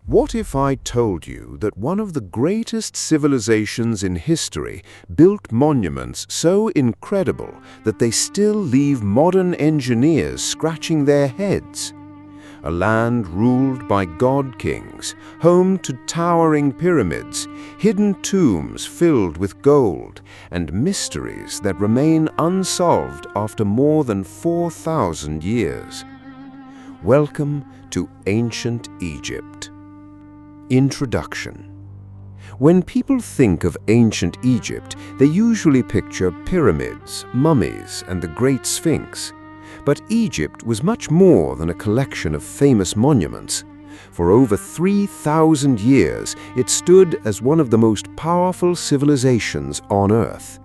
What if I told you that one of the greatest civilizations in history built monuments so incredible that they still leave modern engineers scratching their heads? A land ruled by god-kings, home to towering pyramids, hidden tombs filled with gold, and mysteries that remain unsolved after more than 4,000 years. Welcome to Ancient Egypt. Introduction. When people think of ancient Egypt, they usually picture pyramids, mummies, and the Great Sphinx. But Egypt was much more than a collection of famous monuments. For over 3,000 years, it stood as one of the most powerful civilizations on Earth.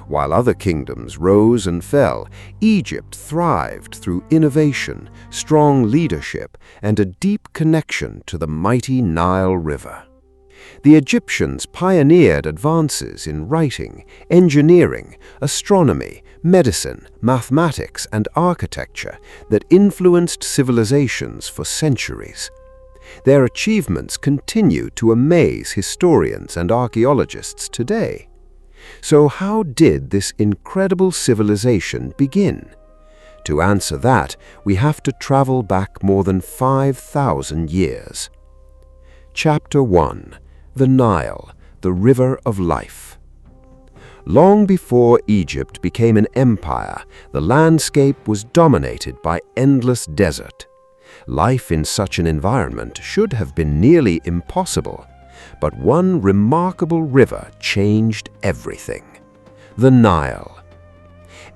While other kingdoms rose and fell, Egypt thrived through innovation, strong leadership, and a deep connection to the mighty Nile River. The Egyptians pioneered advances in writing, engineering, astronomy, medicine, mathematics, and architecture that influenced civilizations for centuries. Their achievements continue to amaze historians and archaeologists today. So how did this incredible civilization begin? To answer that, we have to travel back more than 5,000 years. Chapter 1. The Nile, the River of Life. Long before Egypt became an empire, the landscape was dominated by endless desert. Life in such an environment should have been nearly impossible. But one remarkable river changed everything: the Nile.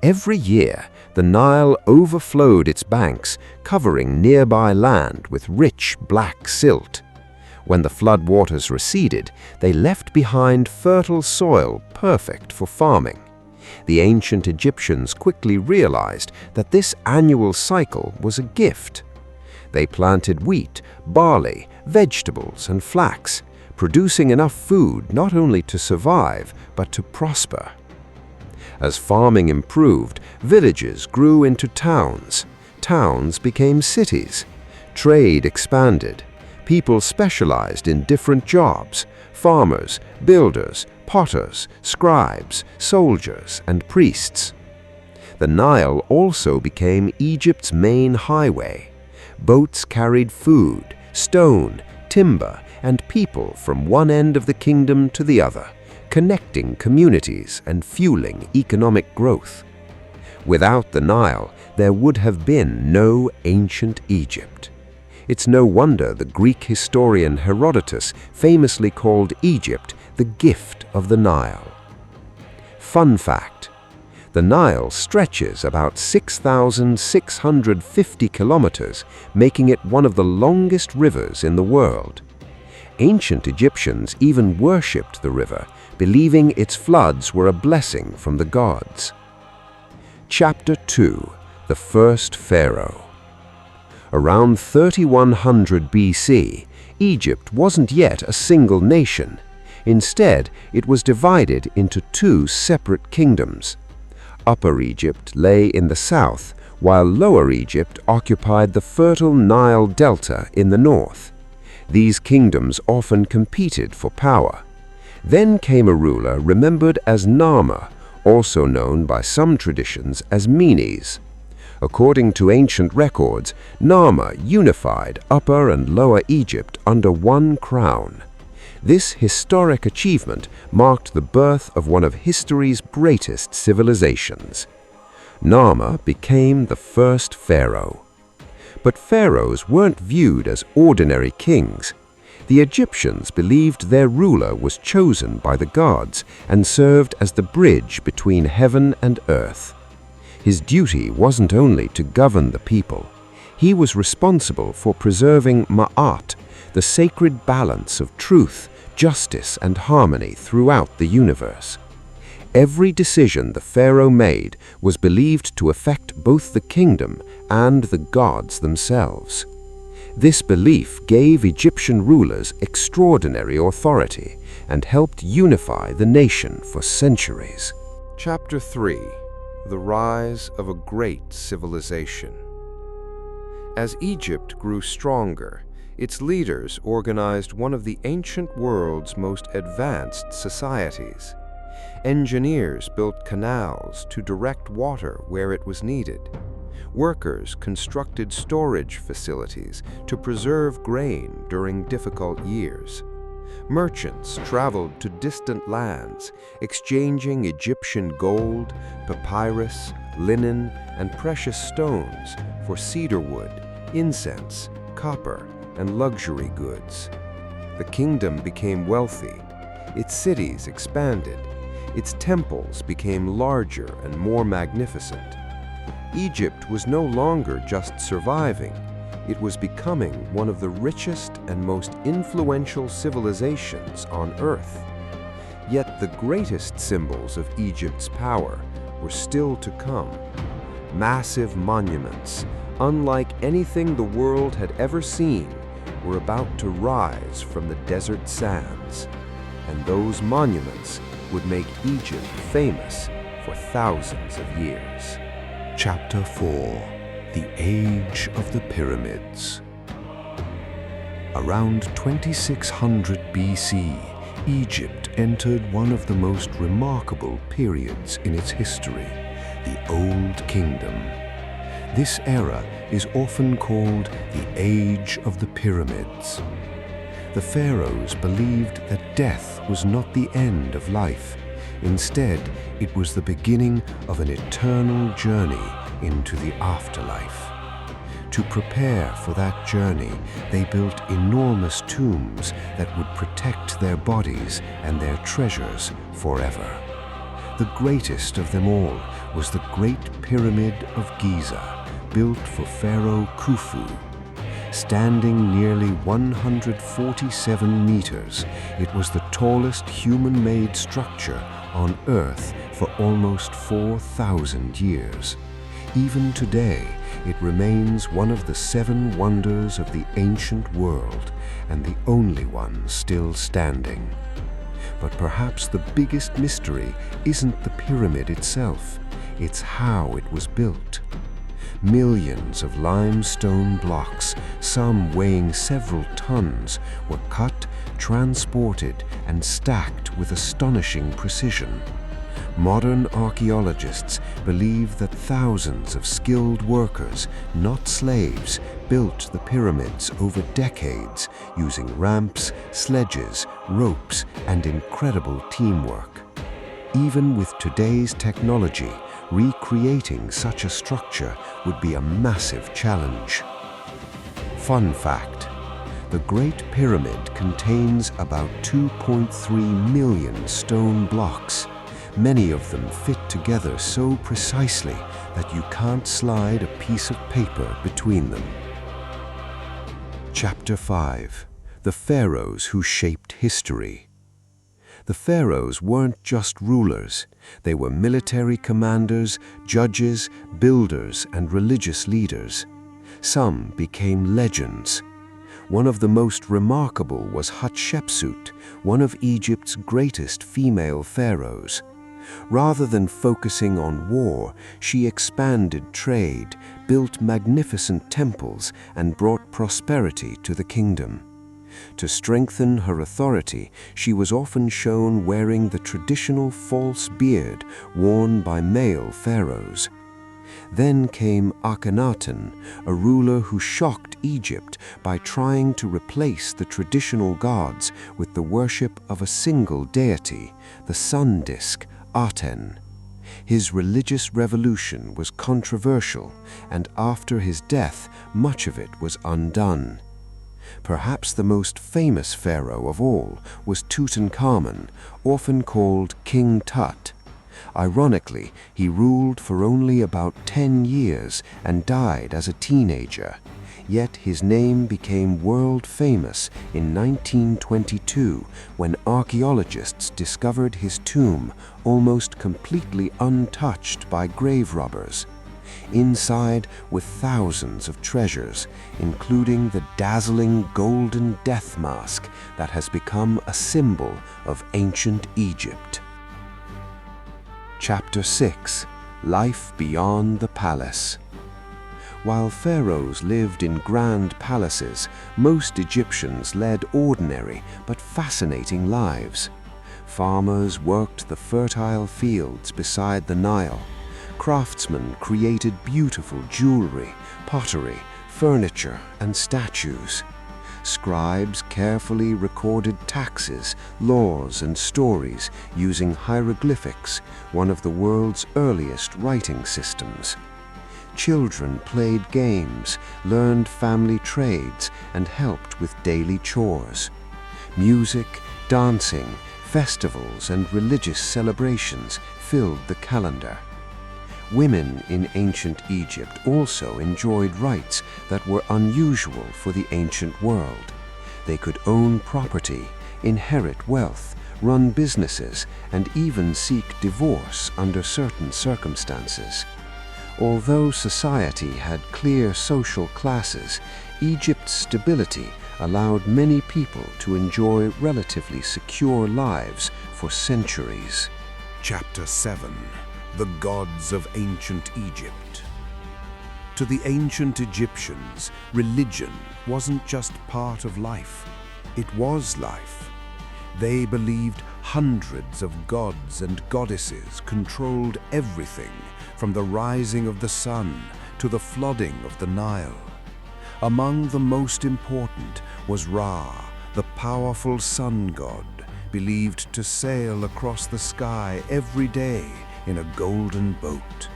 Every year, the Nile overflowed its banks, covering nearby land with rich black silt. When the floodwaters receded, they left behind fertile soil perfect for farming. The ancient Egyptians quickly realized that this annual cycle was a gift. They planted wheat, barley, vegetables, and flax, producing enough food not only to survive, but to prosper. As farming improved, villages grew into towns. Towns became cities. Trade expanded. People specialized in different jobs: farmers, builders, potters, scribes, soldiers, and priests. The Nile also became Egypt's main highway. Boats carried food, stone, timber, and people from one end of the kingdom to the other, connecting communities and fueling economic growth. Without the Nile, there would have been no ancient Egypt. It's no wonder the Greek historian Herodotus famously called Egypt the gift of the Nile. Fun fact: the Nile stretches about 6,650 kilometers, making it one of the longest rivers in the world. Ancient Egyptians even worshipped the river, believing its floods were a blessing from the gods. Chapter 2. The First Pharaoh. Around 3100 BC, Egypt wasn't yet a single nation. Instead, it was divided into two separate kingdoms. Upper Egypt lay in the south, while Lower Egypt occupied the fertile Nile Delta in the north. These kingdoms often competed for power. Then came a ruler remembered as Narmer, also known by some traditions as Menes. According to ancient records, Narmer unified Upper and Lower Egypt under one crown. This historic achievement marked the birth of one of history's greatest civilizations. Narmer became the first pharaoh. But pharaohs weren't viewed as ordinary kings. The Egyptians believed their ruler was chosen by the gods and served as the bridge between heaven and earth. His duty wasn't only to govern the people. He was responsible for preserving Ma'at, the sacred balance of truth, justice, and harmony throughout the universe. Every decision the pharaoh made was believed to affect both the kingdom and the gods themselves. This belief gave Egyptian rulers extraordinary authority and helped unify the nation for centuries. Chapter 3. The Rise of a Great Civilization. As Egypt grew stronger, Its leaders organized one of the ancient world's most advanced societies. Engineers built canals to direct water where it was needed. Workers constructed storage facilities to preserve grain during difficult years. Merchants traveled to distant lands, exchanging Egyptian gold, papyrus, linen, and precious stones for cedar wood, incense, copper, and luxury goods. The kingdom became wealthy. Its cities expanded. Its temples became larger and more magnificent. Egypt was no longer just surviving. It was becoming one of the richest and most influential civilizations on Earth. Yet the greatest symbols of Egypt's power were still to come. Massive monuments, unlike anything the world had ever seen, were about to rise from the desert sands. And those monuments would make Egypt famous for thousands of years. Chapter 4. The Age of the Pyramids. Around 2600 BC, Egypt entered one of the most remarkable periods in its history, the Old Kingdom. This era is often called the Age of the Pyramids. The pharaohs believed that death was not the end of life. Instead, it was the beginning of an eternal journey into the afterlife. To prepare for that journey, they built enormous tombs that would protect their bodies and their treasures forever. The greatest of them all was the Great Pyramid of Giza, built for Pharaoh Khufu. Standing nearly 147 meters, it was the tallest human-made structure on Earth for almost 4,000 years. Even today, it remains one of the 7 wonders of the ancient world and the only one still standing. But perhaps the biggest mystery isn't the pyramid itself, it's how it was built. Millions of limestone blocks, some weighing several tons, were cut, transported, and stacked with astonishing precision. Modern archaeologists believe that thousands of skilled workers, not slaves, built the pyramids over decades using ramps, sledges, ropes, and incredible teamwork. Even with today's technology, recreating such a structure would be a massive challenge. Fun fact: the Great Pyramid contains about 2.3 million stone blocks. Many of them fit together so precisely that you can't slide a piece of paper between them. Chapter 5. The Pharaohs who shaped history. The pharaohs weren't just rulers. They were military commanders, judges, builders, and religious leaders. Some became legends. One of the most remarkable was Hatshepsut, one of Egypt's greatest female pharaohs. Rather than focusing on war, she expanded trade, built magnificent temples, and brought prosperity to the kingdom. To strengthen her authority, she was often shown wearing the traditional false beard worn by male pharaohs. Then came Akhenaten, a ruler who shocked Egypt by trying to replace the traditional gods with the worship of a single deity, the sun disk, Aten. His religious revolution was controversial, and after his death, much of it was undone. Perhaps the most famous pharaoh of all was Tutankhamun, often called King Tut. Ironically, he ruled for only about 10 years and died as a teenager. Yet his name became world famous in 1922 when archaeologists discovered his tomb almost completely untouched by grave robbers. Inside were thousands of treasures, including the dazzling golden death mask that has become a symbol of ancient Egypt. Chapter 6. Life Beyond the Palace. While pharaohs lived in grand palaces, most Egyptians led ordinary but fascinating lives. Farmers worked the fertile fields beside the Nile. Craftsmen created beautiful jewelry, pottery, furniture, and statues. Scribes carefully recorded taxes, laws, and stories using hieroglyphics, one of the world's earliest writing systems. Children played games, learned family trades, and helped with daily chores. Music, dancing, festivals, and religious celebrations filled the calendar. Women in ancient Egypt also enjoyed rights that were unusual for the ancient world. They could own property, inherit wealth, run businesses, and even seek divorce under certain circumstances. Although society had clear social classes, Egypt's stability allowed many people to enjoy relatively secure lives for centuries. Chapter 7. The Gods of Ancient Egypt. To the ancient Egyptians, religion wasn't just part of life, it was life. They believed hundreds of gods and goddesses controlled everything, from the rising of the sun to the flooding of the Nile. Among the most important was Ra, the powerful sun god, believed to sail across the sky every day in a golden boat.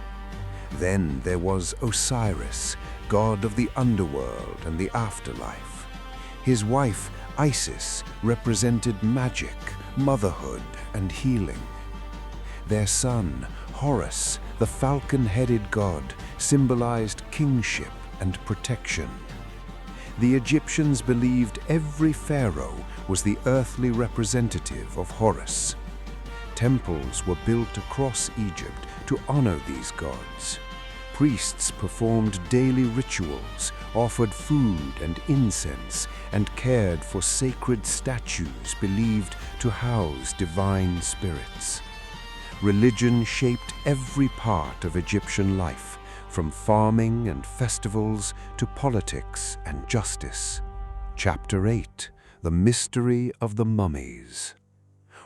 Then there was Osiris, god of the underworld and the afterlife. His wife, Isis, represented magic, motherhood, and healing. Their son, Horus, the falcon-headed god, symbolized kingship and protection. The Egyptians believed every pharaoh was the earthly representative of Horus. Temples were built across Egypt to honor these gods. Priests performed daily rituals, offered food and incense, and cared for sacred statues believed to house divine spirits. Religion shaped every part of Egyptian life, from farming and festivals to politics and justice. Chapter 8. The Mystery of the Mummies.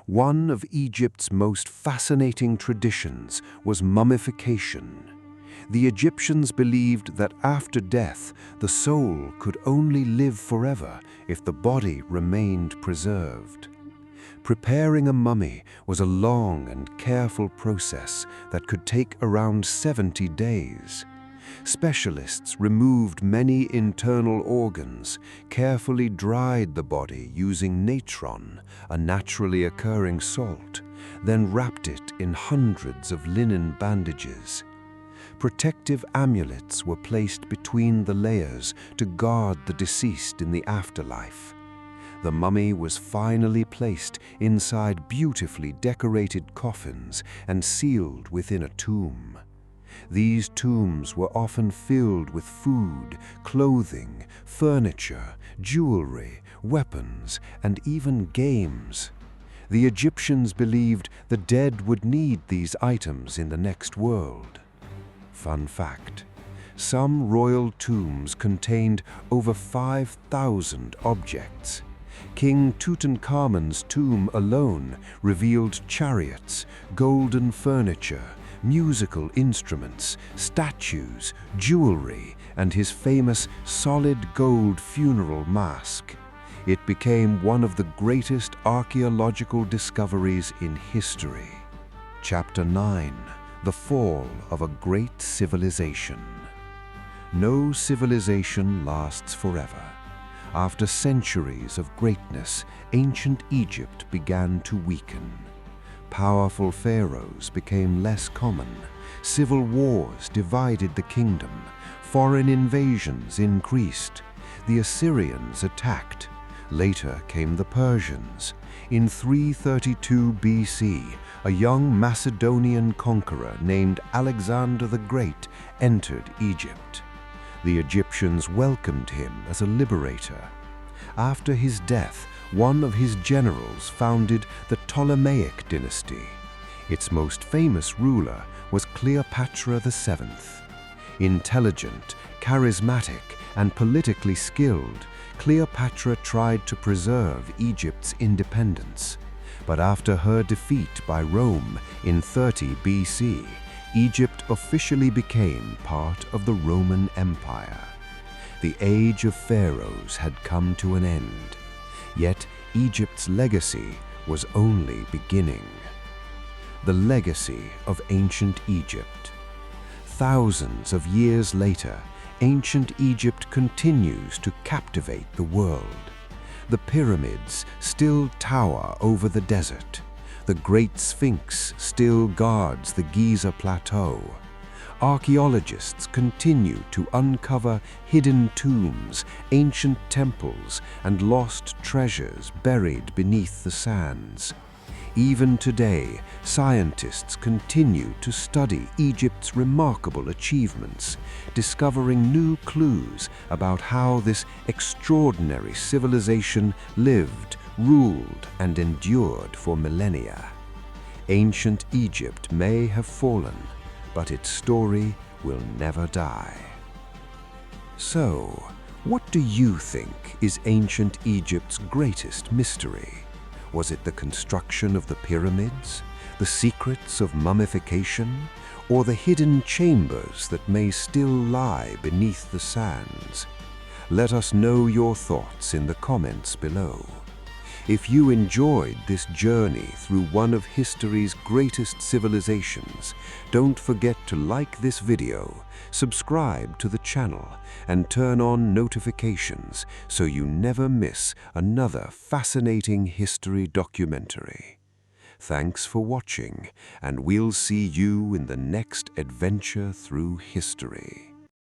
One of Egypt's most fascinating traditions was mummification. The Egyptians believed that after death, the soul could only live forever if the body remained preserved. Preparing a mummy was a long and careful process that could take around 70 days. Specialists removed many internal organs, carefully dried the body using natron, a naturally occurring salt, then wrapped it in hundreds of linen bandages. Protective amulets were placed between the layers to guard the deceased in the afterlife. The mummy was finally placed inside beautifully decorated coffins and sealed within a tomb. These tombs were often filled with food, clothing, furniture, jewelry, weapons, and even games. The Egyptians believed the dead would need these items in the next world. Fun fact: some royal tombs contained over 5,000 objects. King Tutankhamun's tomb alone revealed chariots, golden furniture, musical instruments, statues, jewelry, and his famous solid gold funeral mask. It became one of the greatest archaeological discoveries in history. Chapter 9. The Fall of a Great Civilization. No civilization lasts forever. After centuries of greatness, ancient Egypt began to weaken. Powerful pharaohs became less common. Civil wars divided the kingdom. Foreign invasions increased. The Assyrians attacked. Later came the Persians. In 332 BC, a young Macedonian conqueror named Alexander the Great entered Egypt. The Egyptians welcomed him as a liberator. After his death, one of his generals founded the Ptolemaic dynasty. Its most famous ruler was Cleopatra VII. Intelligent, Charismatic and politically skilled, Cleopatra tried to preserve Egypt's independence. But after her defeat by Rome in 30 BC, Egypt officially became part of the Roman Empire. The age of pharaohs had come to an end, yet Egypt's legacy was only beginning. The legacy of ancient Egypt. Thousands of years later, ancient Egypt continues to captivate the world. The pyramids still tower over the desert. The Great Sphinx still guards the Giza Plateau. Archaeologists continue to uncover hidden tombs, ancient temples, and lost treasures buried beneath the sands. Even today, scientists continue to study Egypt's remarkable achievements, discovering new clues about how this extraordinary civilization lived, ruled, and endured for millennia. Ancient Egypt may have fallen, but its story will never die. So, what do you think is ancient Egypt's greatest mystery? Was it the construction of the pyramids, the secrets of mummification, or the hidden chambers that may still lie beneath the sands? Let us know your thoughts in the comments below. If you enjoyed this journey through one of history's greatest civilizations, don't forget to like this video, subscribe to the channel, and turn on notifications so you never miss another fascinating history documentary. Thanks for watching, and we'll see you in the next adventure through history.